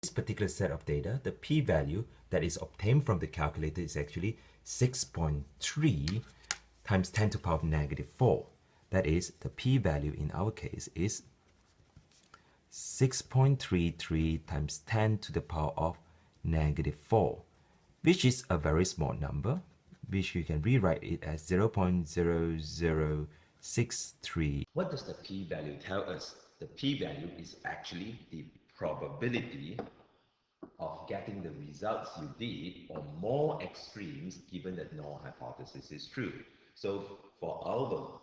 This particular set of data, the p-value that is obtained from the calculator is actually 6.3 times 10 to the power of negative 4. That is, the p-value in our case is 6.33 times 10 to the power of negative 4, which is a very small number, which you can rewrite it as 0.0063. What does the p-value tell us? The p-value is actually the probability of getting the results you did or more extremes given that null hypothesis is true. So for our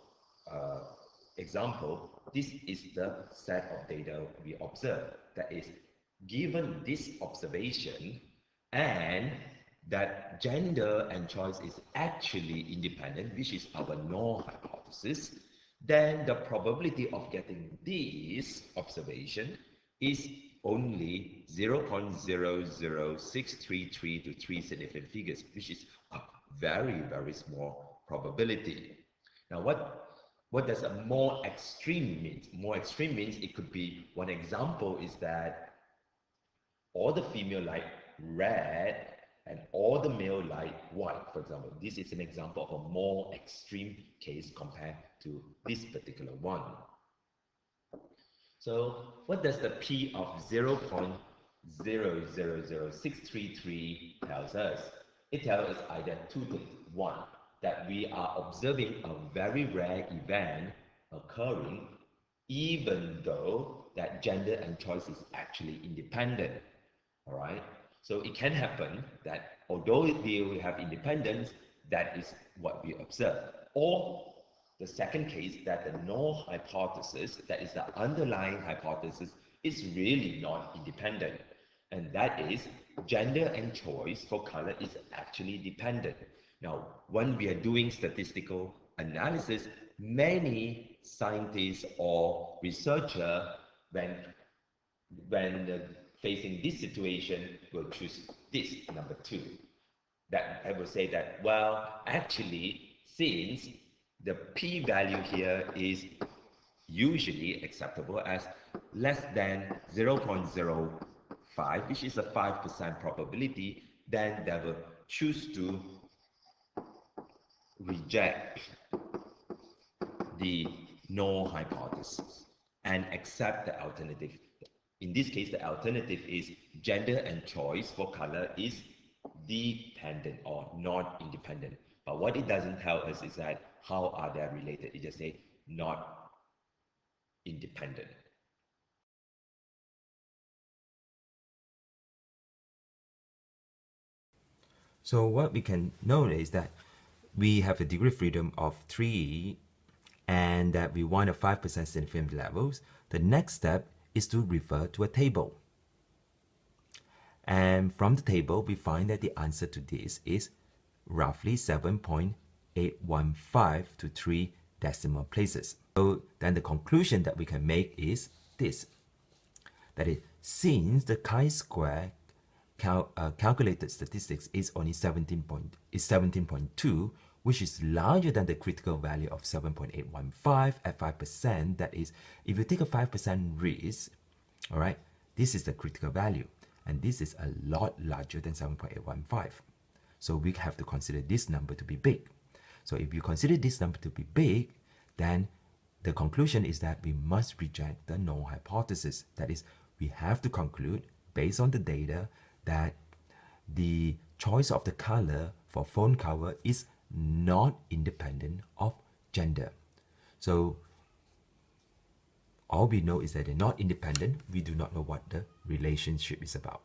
example, this is the set of data we observe. That is, given this observation and that gender and choice is actually independent, which is our null hypothesis, then the probability of getting this observation is only 0.00633 to 3 significant figures, which is a very, very small probability. Now, what does a more extreme mean? More extreme means it could be, one example is that all the female like red and all the male like white, for example. This is an example of a more extreme case compared to this particular one. So what does the P of 0.000633 tells us? It tells us either two things. One, that we are observing a very rare event occurring even though that gender and choice is actually independent. All right? So it can happen that although we have independence, that is what we observe. Or the second case, that the null hypothesis, that is the underlying hypothesis, is really not independent. And that is gender and choice for color is actually dependent. Now, when we are doing statistical analysis, many scientists or researchers, when facing this situation, will choose this, number 2. That I will say that, well, actually, since the p-value here is usually acceptable as less than 0.05, which is a 5% probability, then they will choose to reject the null hypothesis and accept the alternative. In this case, the alternative is gender and choice for color is dependent or not independent. But what it doesn't tell us is that how are they related. It just says not independent. So what we can know is that we have a degree of freedom of 3 and that we want a 5% significance levels. The next step is to refer to a table. And from the table, we find that the answer to this is roughly 7.815 to 3 decimal places. So then the conclusion that we can make is this. That is, since the chi-square calculated statistics is only 17.2, which is larger than the critical value of 7.815 at 5%. That is, if you take a 5% risk, all right, this is the critical value, and this is a lot larger than 7.815. So we have to consider this number to be big. So if you consider this number to be big, then the conclusion is that we must reject the null hypothesis. That is, we have to conclude, based on the data, that the choice of the color for phone cover is not independent of gender. So all we know is that they're not independent. We do not know what the relationship is about.